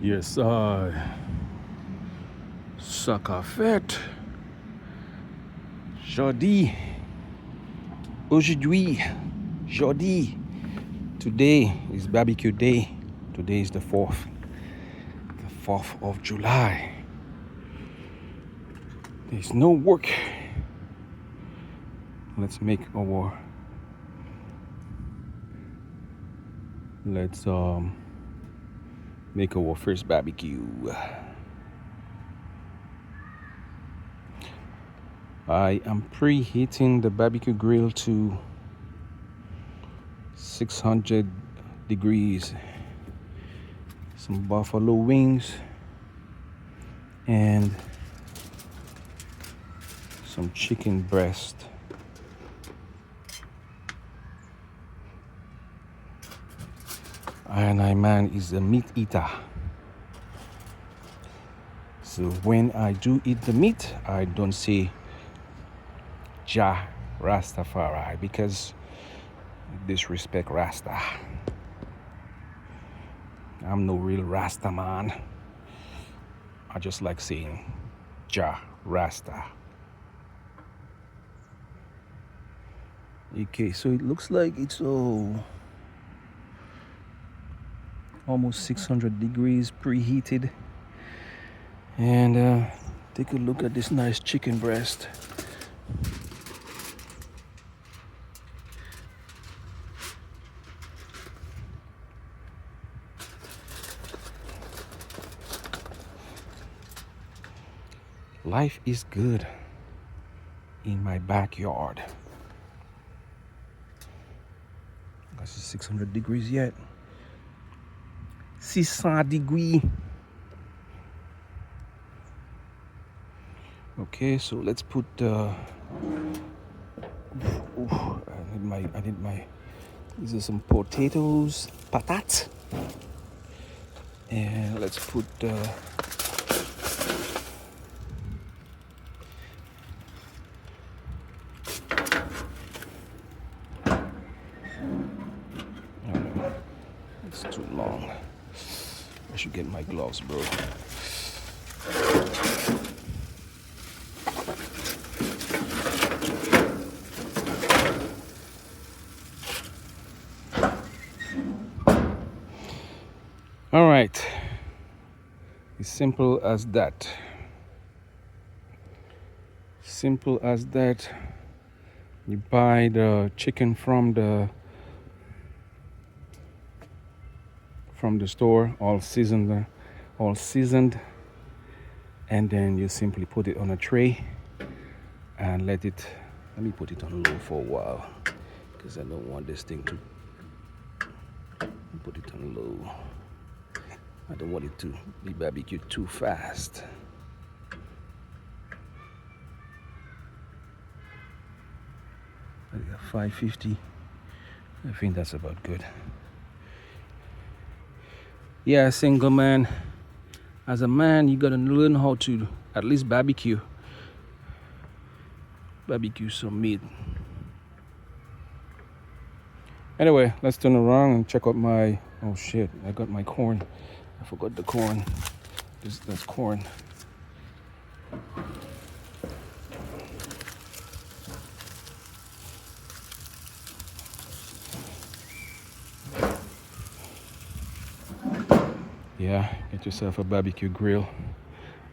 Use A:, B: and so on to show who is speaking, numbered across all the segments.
A: Yes, soccer fête. Jodi. Aujourd'hui. Jodi. Today is barbecue day. Today is the 4th. The 4th of July. There's no work. Let's make our first barbecue. I am preheating the barbecue grill to 600 degrees. Some buffalo wings and some chicken breast. And I man is a meat eater. So when I do eat the meat, I don't say Jah Rastafari because disrespect Rasta. I'm no real Rasta man. I just like saying Jah Rasta. Okay, so it looks like it's almost 600 degrees preheated. And take a look at this nice chicken breast. Life is good in my backyard. This is 600 degrees yet. 600 degrees. Okay, so let's put I need my these are some potatoes, patat. And let's put it's too long. I should get my gloves, bro. All right, it's simple as that. Simple as that. You buy the chicken from the store, all seasoned, and then you simply put it on a tray and let me put it on low for a while because I don't want this thing to put it on low. I don't want it to be barbecued too fast. I got 550. I think that's about good. Yeah, single man. As a man, you gotta learn how to at least barbecue some meat. Anyway, let's turn around and check out my, oh shit, I got my corn. I forgot the corn. That's corn. Yeah, get yourself a barbecue grill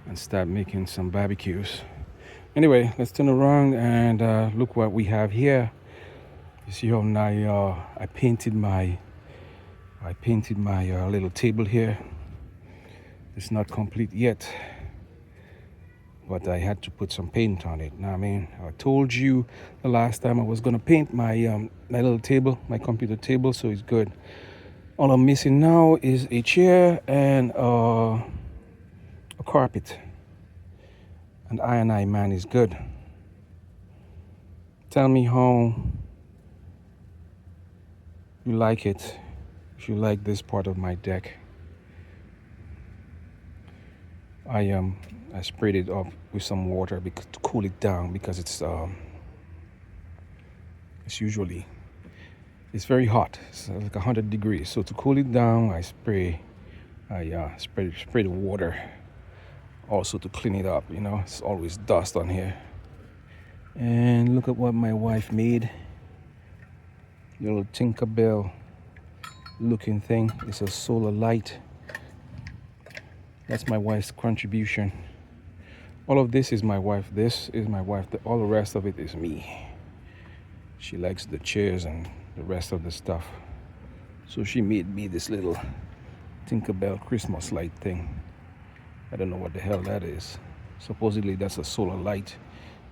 A: and start making some barbecues. Anyway, let's turn around and look what we have here. You see how now I painted my little table here. It's not complete yet, but I had to put some paint on it. Now, I mean, I told you the last time I was gonna paint my little table, my computer table, so it's good. All I'm missing now is a chair and a carpet. And I man is good. Tell me how you like it. If you like this part of my deck. I sprayed it up with some water to cool it down because it's very hot. It's like 100 degrees. So to cool it down, I spray I spray the water also to clean it up. It's always dust on here. And look at what my wife made. Little Tinkerbell looking thing. It's a solar light. That's my wife's contribution. All of this is my wife. This is my wife. All the rest of it is me. She likes the chairs and the rest of the stuff. So she made me this little Tinkerbell Christmas light thing. I don't know what the hell that is. Supposedly that's a solar light.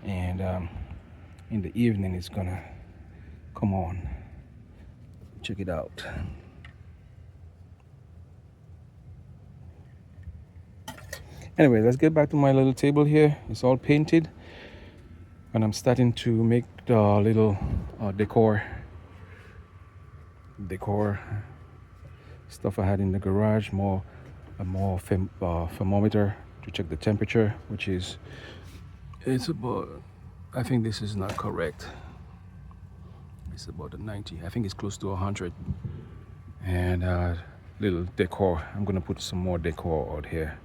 A: And in the evening it's gonna come on. Check it out. Anyway, let's get back to my little table here. It's all painted. And I'm starting to make the little decor stuff I had in the garage. A more thermometer to check the temperature, which is, it's about, I think this is not correct. It's about a 90. I think it's close to 100. And little decor. I'm gonna put some more decor out here.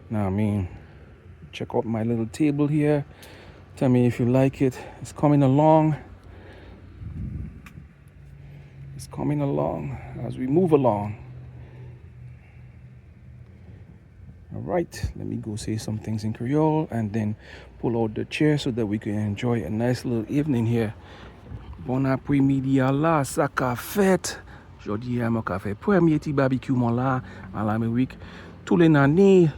A: Now, check out my little table here. Tell me if you like it. It's coming along. It's coming along as we move along. All right, let me go say some things in Creole and then pull out the chair so that we can enjoy a nice little evening here. Bon après-midi à la, ça qu'a fait. Jodi-a, moi qu'a fait premier petit barbecue là, à l'Amérique. Tous les années,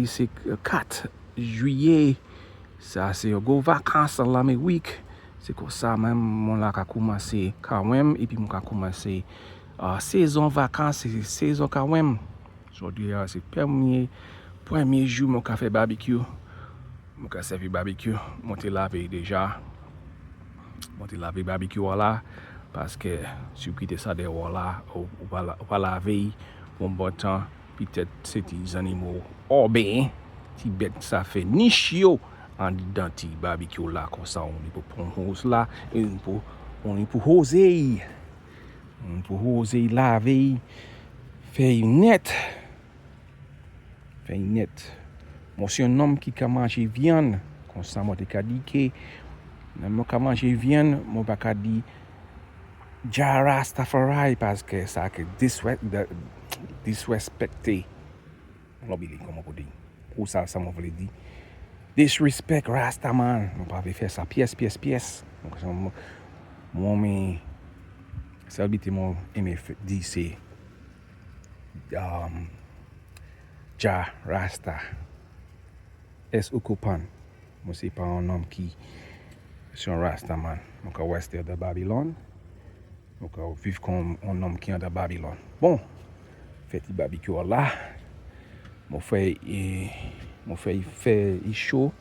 A: c'est 4 juillet. Ça, c'est go vacances à l'Amérique. C'est comme ça, même, mon là, qu'a commencé kawenm, et puis mon qu'a commencé saison vacances, c'est saison kawenm. Aujourd'hui, c'est premier jour, mon qu'a fait barbecue. Mon qu'a servi barbecue. Mon t'ai lavé déjà. Mon t'ai lavé barbecue là. Parce que si vous quittez ça dehors là, ou pas laver, pour un bon temps, peut-être c'est des animaux urbains, qui bêtes ça fait nichio en dedans de barbecue là, comme ça, on est pour prendre là, et on est pour oser. On pour oser laver, faire net. Faire net. Moi, c'est un homme qui a mangé viande, comme ça, moi, je dit que, moi, qui a mangé viande, moi, je pas dit, Ja Rastafari, parce que ça a disrespecté. L'obéli, comment on dit. Ou ça m'a voulu dire. Disrespect Rastaman. On peut faire ça pièce. Moi, mais, ça a été mon aimé dire, c'est, Ja Rasta. Es occupant. Moi, c'est pas un homme qui, c'est un Rastaman. Donc, à ouest de Babylone. Donc, vivre comme un homme qui est de Babylone. Bon, fait le barbecue là. Mon fait chaud.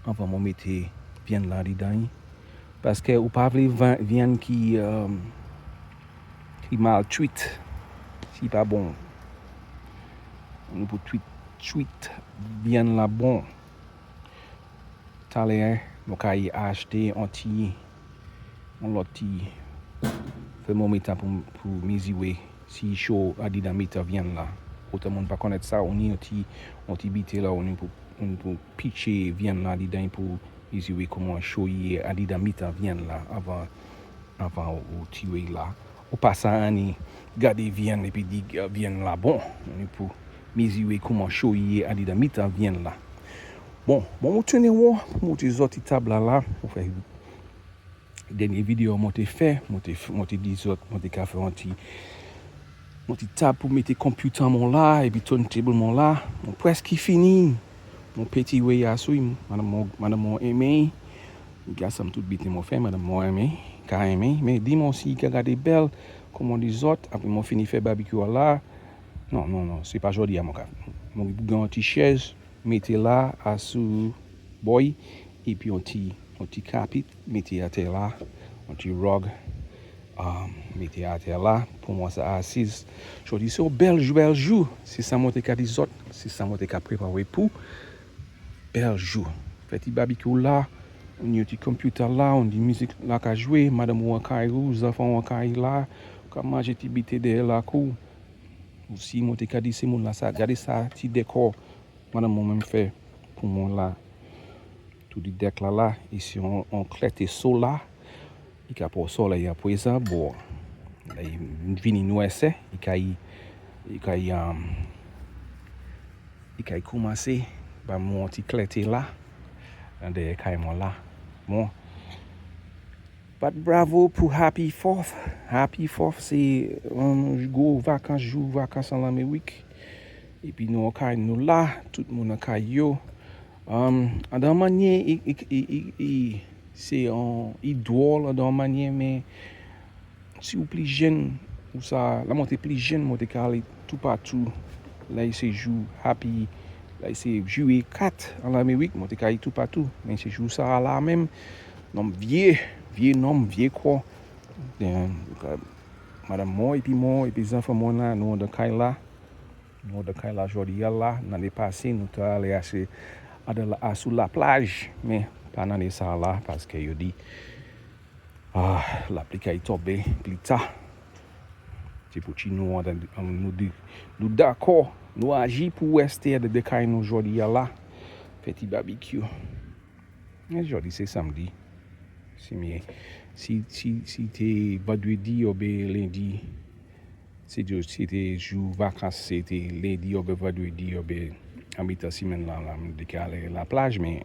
A: Avant de mettre viande là dedans. Parce que vous parlez viande qui maltraite. C'est pas bon. On peut tweet viande là bon. Tout à l'heure, je vais acheter un petit thermomètre pour mesurer si chaud à dire mettre viande là. Autant monde pas connaître ça, on y un petit bite là, on peut pitcher viande là dedans pour mesurer comment chaud il à dire mettre viande là avant ou tirer là. Au passant on garder viande et puis dire viande là bon, on peut mesurer comment chaud il à dire mettre viande là. Bon, on tourne mon petit autre table là pour faire dernière vidéo moi t'ai fait moi t'ai dit autres moi t'ai fait un petit table pour mettre computer mon là et puis turntable mon là mon presque fini mon petit way à suivre madame mon aimé il y a ça tout bête mon fait madame mon aimé quand aimé mais dis-moi si il regarde belle comme on dit autres après mon fini faire barbecue là non c'est pas Jodi-a mon gars mon un petit chaise mettez là à sous boy et puis un petit carpet mettez à terre là un petit rug mettez à terre là pour moi ça assise je dis c'est un bel jour c'est ça mon t'ai dit autres c'est ça mon t'ai préparé pour bel jour petit barbecue là on y a un petit computer là on dit musique là qu'à jouer madame ou caillou les enfants ou caillou là comment j'ai tibité derrière la cour Aussi, moi, t'ai dit, c'est mon là, ça, regardez ça, petit décor. Madame, moi-même fait pour moi là. Tout le deck là, ici, on clète sol là. Il y a pour ça, là, il y a pour ça, bon. Là, il vient nous essayer, il a commencé par mon petit clé là, et il là. Bon, but bravo pour Happy Fourth. Happy Fourth, c'est go vacances, jour vacances en l'Amérique. Et puis nous, nous là, tout le monde a yo. En dans manière, c'est il doit dans manière, mais si vous plus jeune, ou ça, la montée plus jeune, moi, t'es aller tout partout. Là, il se joue happy. Là, il se jouer 4 en Amérique, moi, t'es aller tout partout. Mais il se joue ça là même. Nom vieux nom, vieux quoi. Madame moi, et puis les enfants, moi, là, nous, de Kaila. Nous, de Kaila, Jodi-a là. L'année passée, nous sommes allés sur la plage. Mais pas dans ça là, parce que je dis, l'application est tombée plus tard. C'est pour que nous d'accord, nous agissons pour rester de décailler nous aujourd'hui là, petit barbecue. Aujourd'hui c'est samedi. Si t'es vendredi ou lundi, c'était jour vacances, c'était lundi ou vendredi ou en mi-temps semaine là, décaler la plage, mais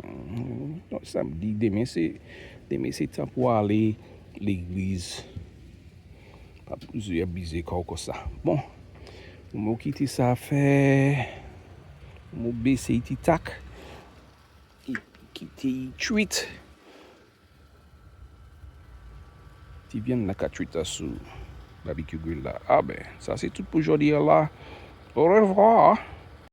A: samedi, demain c'est temps pour aller à l'église. Pas plusieurs bisous comme ça. Bon, je vais quitter ça fait. Je vais baisser petit tac. Quitter tweet. Tu viens de la tweet sur Barbecue Grill là. Ah ben, ça c'est tout pour aujourd'hui là. Au revoir.